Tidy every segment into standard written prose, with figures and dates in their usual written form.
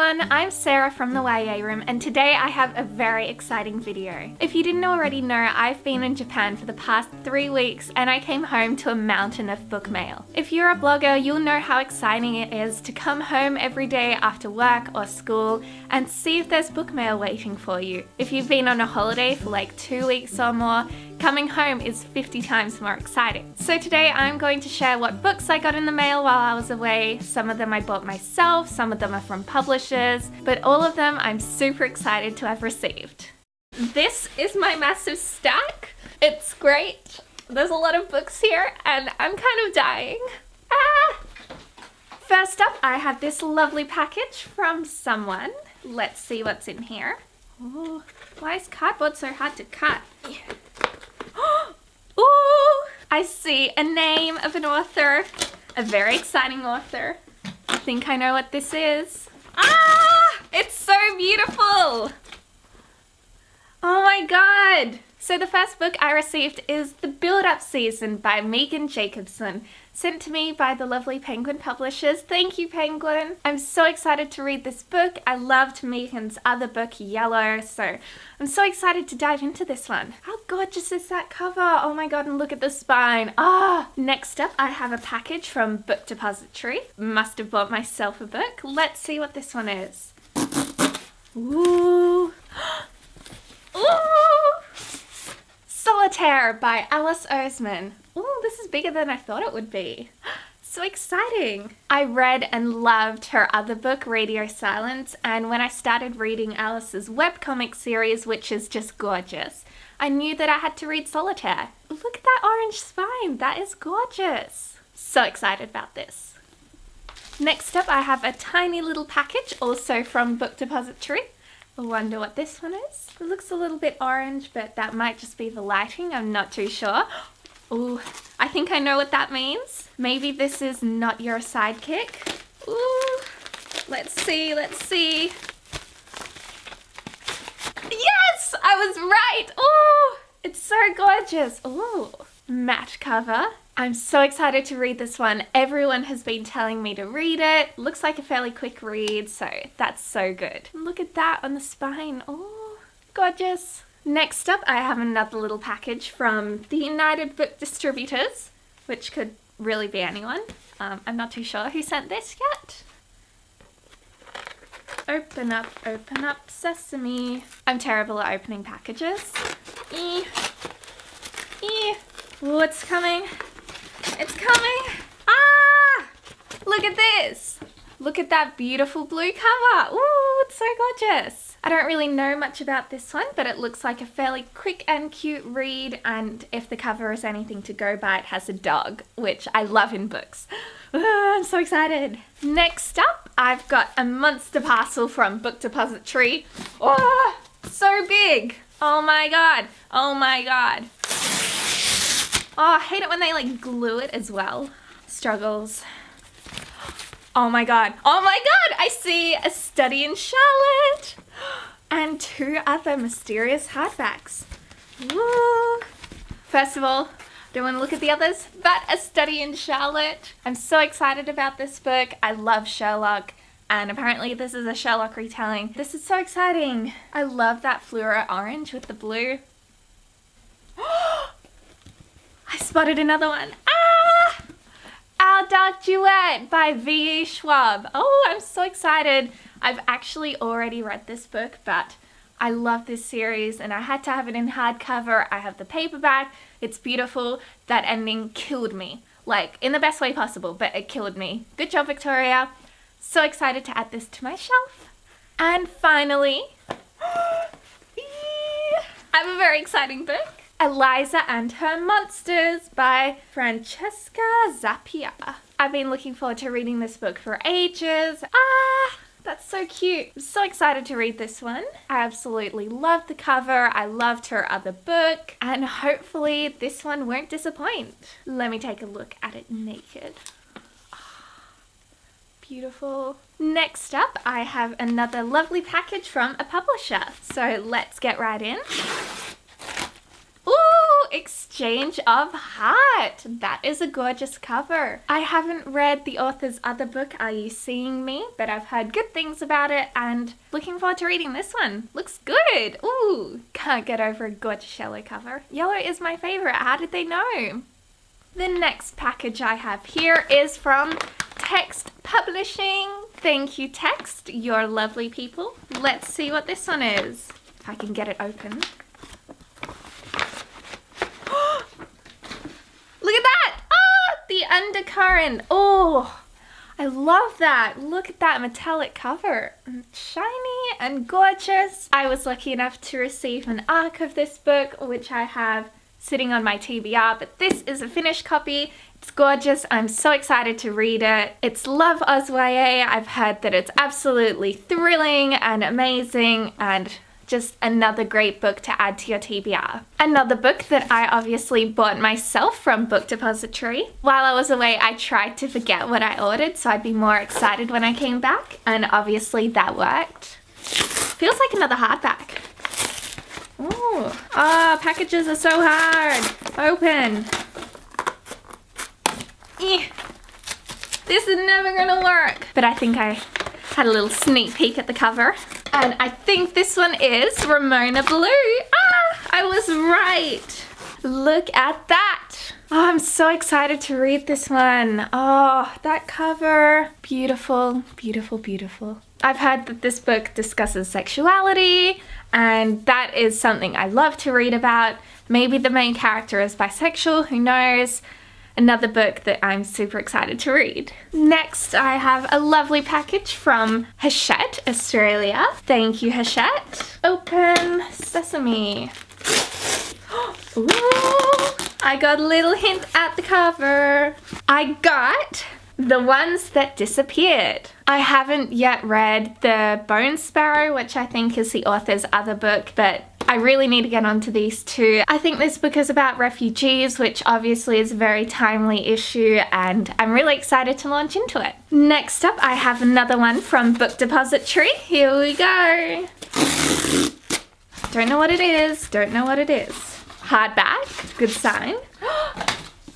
everyone, I'm Sarah from the YA Room, and today I have a very exciting video. If you didn't already know, I've been in Japan for the past 3 weeks and I came home to a mountain of book mail. If you're a blogger, you'll know how exciting it is to come home every day after work or school and see if there's book mail waiting for you. If you've been on a holiday for like 2 weeks or more, coming home is 50 times more exciting. So today I'm going to share what books I got in the mail while I was away. Some of them I bought myself, some of them are from publishers, but all of them I'm super excited to have received. This is my massive stack. It's great. There's a lot of books here and I'm kind of dying. First up, I have this lovely package from someone. Let's see what's in here. Ooh, why is cardboard so hard to cut? Ooh, I see a name of an author, a very exciting author. I think I know what this is. Ah, it's so beautiful. Oh my god. So the first book I received is The Build-Up Season by Megan Jacobson, sent to me by the lovely Penguin Publishers. Thank you, Penguin. I'm so excited to read this book. I loved Megan's other book, Yellow, so I'm so excited to dive into this one. How gorgeous is that cover? Oh my god, and look at the spine. Next up, I have a package from Book Depository. Must have bought myself a book. Let's see what this one is. Ooh. Ooh! Solitaire by Alice Oseman. Ooh, this is bigger than I thought it would be. So exciting. I read and loved her other book, Radio Silence, and when I started reading Alice's webcomic series, which is just gorgeous, I knew that I had to read Solitaire. Look at that orange spine. That is gorgeous. So excited about this. Next up, I have a tiny little package, also from Book Depository. I wonder what this one is. It looks a little bit orange, but that might just be the lighting. I'm not too sure. Ooh, I think I know what that means. Maybe this is Not Your Sidekick. Ooh, let's see, let's see. Yes, I was right. Ooh, it's so gorgeous. Ooh, matte cover. I'm so excited to read this one. Everyone has been telling me to read it. Looks like a fairly quick read, so that's so good. Look at that on the spine. Oh, gorgeous. Next up, I have another little package from the United Book Distributors, which could really be anyone. I'm not too sure who sent this yet. Open up, sesame. I'm terrible at opening packages. Oh, it's coming. It's coming! Ah! Look at this! Look at that beautiful blue cover! Ooh, it's so gorgeous! I don't really know much about this one, but it looks like a fairly quick and cute read, and if the cover is anything to go by, it has a dog, which I love in books. I'm so excited! Next up, I've got a monster parcel from Book Depository. Oh, so big! Oh my god! Oh my god! Oh, I hate it when they like glue it as well. Struggles. Oh my god. Oh my god! I see A Study in Charlotte! And 2 other mysterious hardbacks. Woo! First of all, don't want to look at the others, but A Study in Charlotte. I'm so excited about this book. I love Sherlock, and apparently this is a Sherlock retelling. This is so exciting. I love that fluoro orange with the blue. I spotted another one. Ah! Our Dark Duet by V.E. Schwab. Oh, I'm so excited. I've actually already read this book, but I love this series and I had to have it in hardcover. I have the paperback. It's beautiful. That ending killed me. Like, in the best way possible, but it killed me. Good job, Victoria. So excited to add this to my shelf. And finally, I have a very exciting book. Eliza and Her Monsters by Francesca Zappia. I've been looking forward to reading this book for ages. Ah, that's so cute. I'm so excited to read this one. I absolutely loved the cover. I loved her other book. And hopefully this one won't disappoint. Let me take a look at it naked. Beautiful. Next up, I have another lovely package from a publisher. So let's get right in. Ooh, Exchange of Heart. That is a gorgeous cover. I haven't read the author's other book, Are You Seeing Me? But I've heard good things about it and looking forward to reading this one. Looks good. Ooh, can't get over a gorgeous yellow cover. Yellow is my favorite. How did they know? The next package I have here is from Text Publishing. Thank you, Text. You're lovely people. Let's see what this one is. If I can get it open. Look at that! Ah, the undercurrent. Oh, I love that. Look at that metallic cover. Shiny and gorgeous. I was lucky enough to receive an ARC of this book, which I have sitting on my TBR, but this is a finished copy. It's gorgeous. I'm so excited to read it. It's Love Oz YA. I've heard that it's absolutely thrilling and amazing and just another great book to add to your TBR. Another book that I obviously bought myself from Book Depository. While I was away, I tried to forget what I ordered so I'd be more excited when I came back, and obviously that worked. Feels like another hardback. Ooh. Oh, packages are so hard. Open. This is never gonna work. But I think I had a little sneak peek at the cover. And I think this one is Ramona Blue. Ah, I was right. Look at that. Oh, I'm so excited to read this one. Oh, that cover. Beautiful, beautiful, beautiful. I've heard that this book discusses sexuality, and that is something I love to read about. Maybe the main character is bisexual, who knows? Another book that I'm super excited to read. Next, I have a lovely package from Hachette, Australia. Thank you, Hachette. Open sesame. Ooh, I got a little hint at the cover. I got The Ones That Disappeared. I haven't yet read The Bone Sparrow, which I think is the author's other book, but I really need to get onto these two. I think this book is about refugees, which obviously is a very timely issue, and I'm really excited to launch into it. Next up, I have another one from Book Depository. Here we go. Don't know what it is. Don't know what it is. Hardback. Good sign.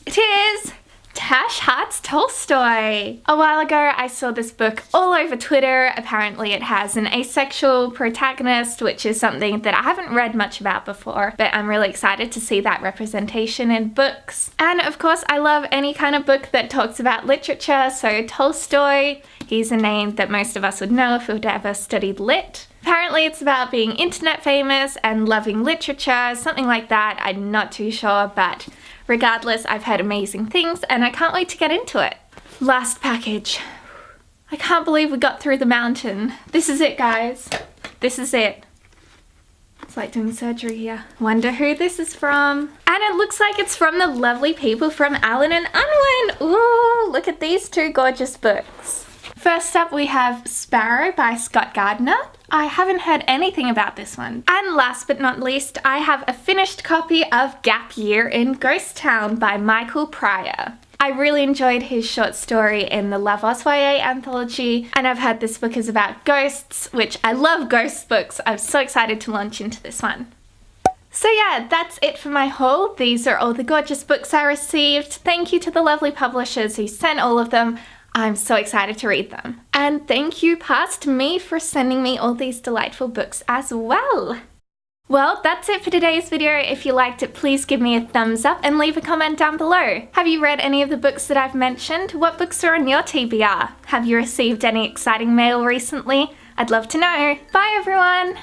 It is Tash Hart's Tolstoy. A while ago, I saw this book all over Twitter. Apparently it has an asexual protagonist, which is something that I haven't read much about before, but I'm really excited to see that representation in books. And of course, I love any kind of book that talks about literature, so Tolstoy, he's a name that most of us would know if we'd ever studied lit. Apparently it's about being internet famous and loving literature, something like that. I'm not too sure, but regardless, I've heard amazing things and I can't wait to get into it. Last package. I can't believe we got through the mountain. This is it, guys. This is it. It's like doing surgery here. Wonder who this is from. And it looks like it's from the lovely people from Allen and Unwin. Ooh, look at these two gorgeous books. First up, we have Sparrow by Scott Gardner. I haven't heard anything about this one. And last but not least, I have a finished copy of Gap Year in Ghost Town by Michael Pryor. I really enjoyed his short story in the Love Oz YA anthology, and I've heard this book is about ghosts, which I love ghost books. I'm so excited to launch into this one. So yeah, that's it for my haul. These are all the gorgeous books I received. Thank you to the lovely publishers who sent all of them. I'm so excited to read them. And thank you, Past Me, for sending me all these delightful books as well. Well, that's it for today's video. If you liked it, please give me a thumbs up and leave a comment down below. Have you read any of the books that I've mentioned? What books are on your TBR? Have you received any exciting mail recently? I'd love to know. Bye, everyone!